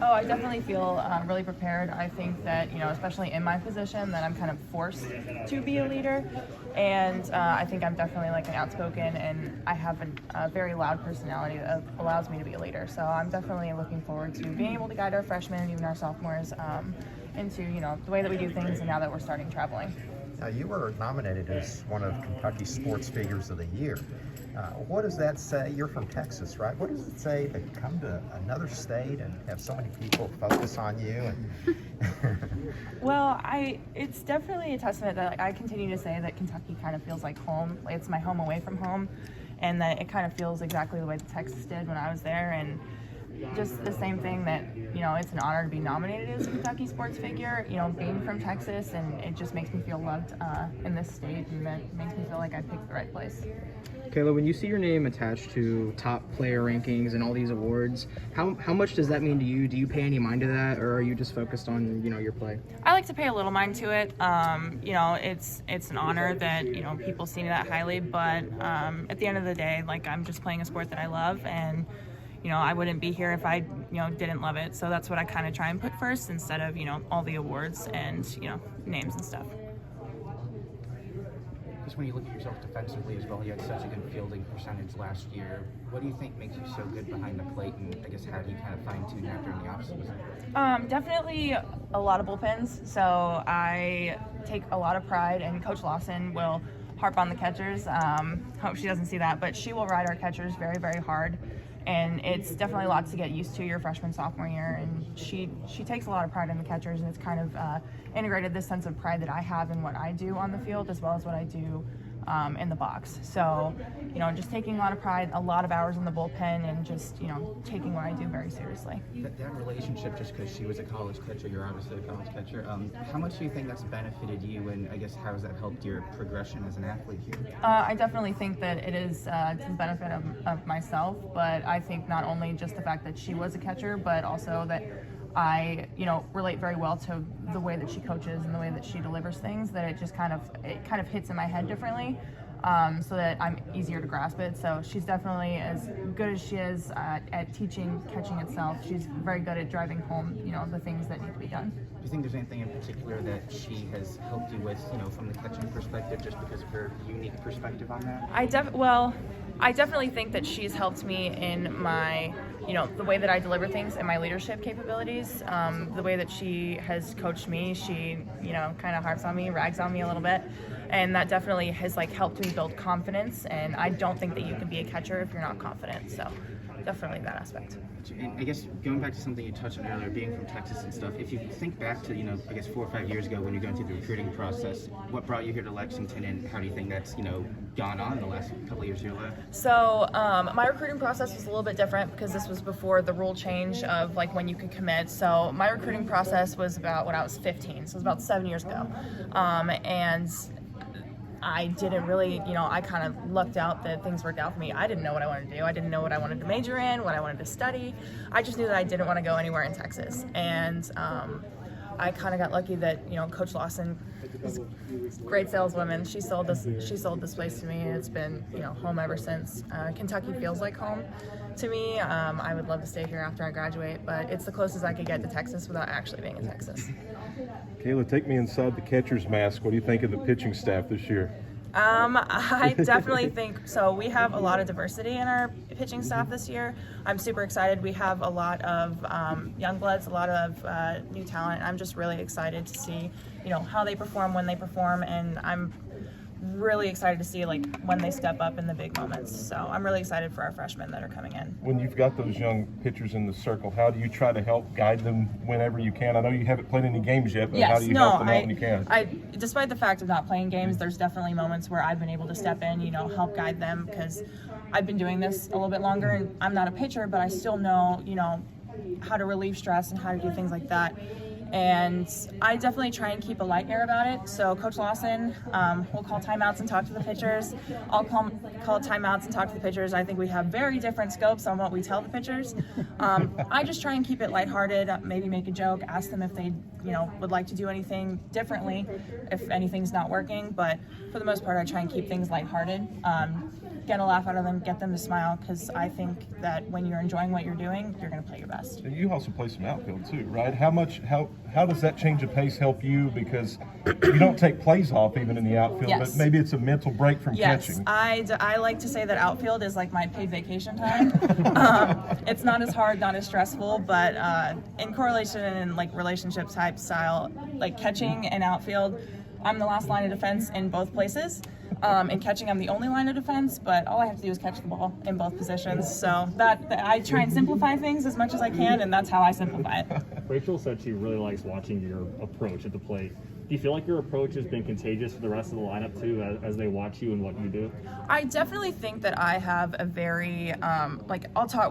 Oh, I definitely feel really prepared. I think that, especially in my position, that I'm kind of forced to be a leader. And I think I'm definitely like an outspoken, and I have a very loud personality that allows me to be a leader. So I'm definitely looking forward to being able to guide our freshmen and even our sophomores into, the way that we do things, and now that we're starting traveling. Now, you were nominated as one of Kentucky's Sports Figures of the Year. What does that say? You're from Texas, right? What does it say to come to another state and have so many people focus on you? Well, it's definitely a testament that I continue to say that Kentucky kind of feels like home. It's my home away from home, and that it kind of feels exactly the way that Texas did when I was there. And just the same thing that, it's an honor to be nominated as a Kentucky sports figure, being from Texas, and it just makes me feel loved in this state, and that makes me feel like I picked the right place. Kayla, when you see your name attached to top player rankings and all these awards, how much does that mean to you? Do you pay any mind to that, or are you just focused on, your play? I like to pay a little mind to it. It's an honor that, people see me that highly, but at the end of the day, I'm just playing a sport that I love, and I wouldn't be here if I, didn't love it. So that's what I kind of try and put first instead of, all the awards and, names and stuff. Just when you look at yourself defensively as well, you had such a good fielding percentage last year. What do you think makes you so good behind the plate, and I guess how do you kind of fine-tune that during the offseason? Definitely a lot of bullpens. So I take a lot of pride, and Coach Lawson will harp on the catchers. Hope she doesn't see that, but she will ride our catchers very, very hard. And it's definitely a lot to get used to your freshman, sophomore year. And she takes a lot of pride in the catchers, and it's kind of integrated this sense of pride that I have in what I do on the field as well as what I do in the box. So, just taking a lot of pride, a lot of hours in the bullpen, and just, taking what I do very seriously. That relationship, just because she was a college catcher, you're obviously a college catcher, how much do you think that's benefited you, and I guess how has that helped your progression as an athlete here? I definitely think that it is to the benefit of myself, but I think not only just the fact that she was a catcher, but also that I, relate very well to the way that she coaches and the way that she delivers things, that it just kind of hits in my head differently, so that I'm easier to grasp it. So she's definitely, as good as she is at teaching catching itself, she's very good at driving home, the things that need to be done. Do you think there's anything in particular that she has helped you with, from the catching perspective, just because of her unique perspective on that? I definitely think that she's helped me in my, the way that I deliver things and my leadership capabilities. The way that she has coached me, she, kind of harps on me, rags on me a little bit. And that definitely has helped me build confidence. And I don't think that you can be a catcher if you're not confident. So definitely that aspect. And I guess going back to something you touched on earlier, being from Texas and stuff, if you think back to, I guess 4 or 5 years ago when you're going through the recruiting process, what brought you here to Lexington, and how do you think that's, gone on the last couple of years of your life? So my recruiting process was a little bit different because this was before the rule change of when you could commit. So my recruiting process was about when I was 15, so it was about 7 years ago. And I didn't really, I kind of lucked out that things worked out for me. I didn't know what I wanted to do. I didn't know what I wanted to major in, what I wanted to study. I just knew that I didn't want to go anywhere in Texas. And I kind of got lucky that, Coach Lawson is a great saleswoman. She sold this place to me, and it's been, home ever since. Kentucky feels like home to me. I would love to stay here after I graduate, but it's the closest I could get to Texas without actually being in Texas. Kayla, take me inside the catcher's mask. What do you think of the pitching staff this year? I definitely think so. We have a lot of diversity in our pitching staff this year. I'm super excited. We have a lot of young bloods, a lot of new talent. I'm just really excited to see, how they perform, when they perform, and I'm really excited to see when they step up in the big moments. So I'm really excited for our freshmen that are coming in. When you've got those young pitchers in the circle, how do you try to help guide them whenever you can? I know you haven't played any games yet, but how do you help them out when you can? Despite the fact of not playing games, there's definitely moments where I've been able to step in, help guide them, because I've been doing this a little bit longer, and I'm not a pitcher, but I still know, how to relieve stress and how to do things like that. And I definitely try and keep a light air about it. So Coach Lawson will call timeouts and talk to the pitchers. I'll call timeouts and talk to the pitchers. I think we have very different scopes on what we tell the pitchers. I just try and keep it lighthearted, maybe make a joke, ask them if they would like to do anything differently if anything's not working. But for the most part, I try and keep things lighthearted. Get a laugh out of them, get them to smile, because I think that when you're enjoying what you're doing, you're going to play your best. And you also play some outfield too, right? How does that change of pace help you? Because you don't take plays off even in the outfield, Yes. but maybe it's a mental break from catching. I like to say that outfield is like my paid vacation time. It's not as hard, not as stressful, but in correlation and like relationship type style, like catching and outfield, I'm the last line of defense in both places. In catching, I'm the only line of defense, but all I have to do is catch the ball in both positions. So that I try and simplify things as much as I can, and that's how I simplify it. Rachel said she really likes watching your approach at the plate. Do you feel like your approach has been contagious for the rest of the lineup too, as they watch you and what you do? I definitely think that I have a very,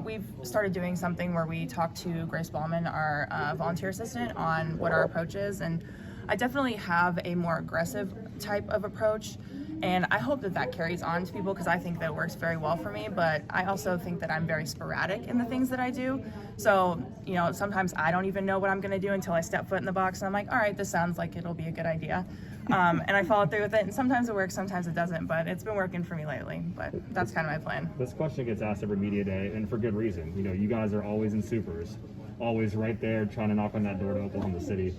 we've started doing something where we talk to Grace Ballman, our volunteer assistant, on what our approach is, and I definitely have a more aggressive type of approach. And I hope that that carries on to people, because I think that works very well for me. But I also think that I'm very sporadic in the things that I do. So, sometimes I don't even know what I'm going to do until I step foot in the box. And I'm like, all right, this sounds like it'll be a good idea. And I follow through with it. And sometimes it works, sometimes it doesn't. But it's been working for me lately. But that's kind of my plan. This question gets asked every media day, and for good reason. You guys are always in supers, always right there trying to knock on that door to Oklahoma City.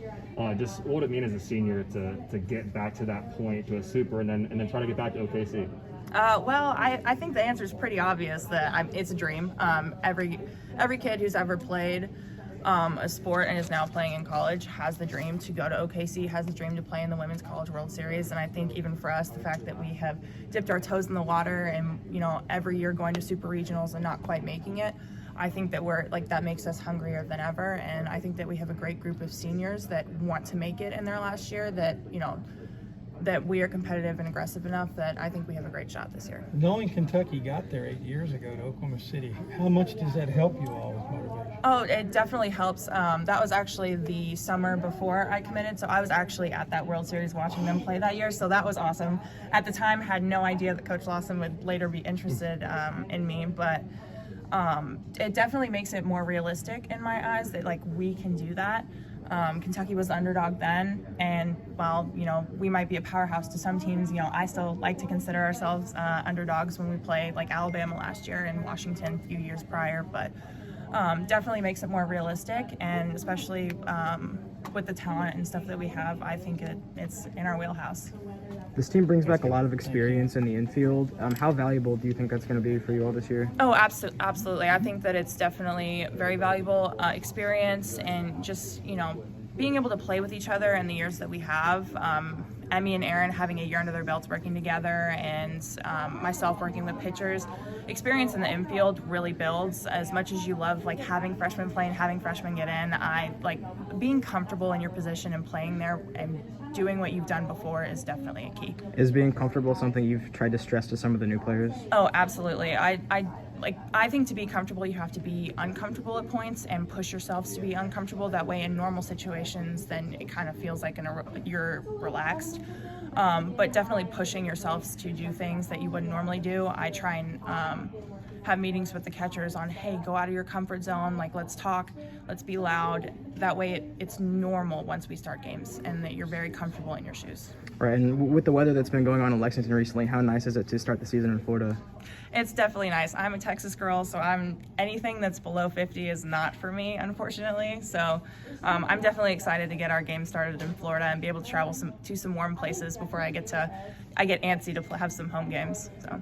Just what would it mean as a senior to get back to that point, to a super, and then try to get back to OKC? Well, I think the answer is pretty obvious that it's a dream. Every kid who's ever played a sport and is now playing in college has the dream to go to OKC, has the dream to play in the Women's College World Series. And I think even for us, the fact that we have dipped our toes in the water and, every year going to super regionals and not quite making it, I think that that makes us hungrier than ever. And I think that we have a great group of seniors that want to make it in their last year, that, that we are competitive and aggressive enough that I think we have a great shot this year. Knowing Kentucky got there 8 years ago to Oklahoma City, how much does that help you all with motivation? Oh, it definitely helps. That was actually the summer before I committed, so I was actually at that World Series watching them play that year, so that was awesome. At the time, had no idea that Coach Lawson would later be interested in me, but it definitely makes it more realistic in my eyes that we can do that. Kentucky was the underdog then, and while we might be a powerhouse to some teams, I still like to consider ourselves underdogs when we play like Alabama last year and Washington a few years prior, but definitely makes it more realistic, and especially with the talent and stuff that we have, I think it's in our wheelhouse. This team brings back a lot of experience in the infield. How valuable do you think that's going to be for you all this year? Oh, absolutely. I think that it's definitely very valuable experience, and just, being able to play with each other in the years that we have. Emmy and Aaron having a year under their belts working together, and myself working with pitchers. Experience in the infield really builds. As much as you love having freshmen play and having freshmen get in, I being comfortable in your position and playing there and doing what you've done before is definitely a key. Is being comfortable something you've tried to stress to some of the new players? Oh, absolutely. I think to be comfortable, you have to be uncomfortable at points and push yourselves to be uncomfortable. That way, in normal situations, then it kind of feels like you're relaxed. But definitely pushing yourselves to do things that you wouldn't normally do. I try and have meetings with the catchers on, hey, go out of your comfort zone. Let's talk. Let's be loud. That way, it's normal once we start games, and that you're very comfortable in your shoes. Right, and with the weather that's been going on in Lexington recently, how nice is it to start the season in Florida? It's definitely nice. I'm a Texas girl, so anything that's below 50 is not for me, unfortunately. So I'm definitely excited to get our game started in Florida and be able to travel to some warm places before I get antsy to have some home games. So.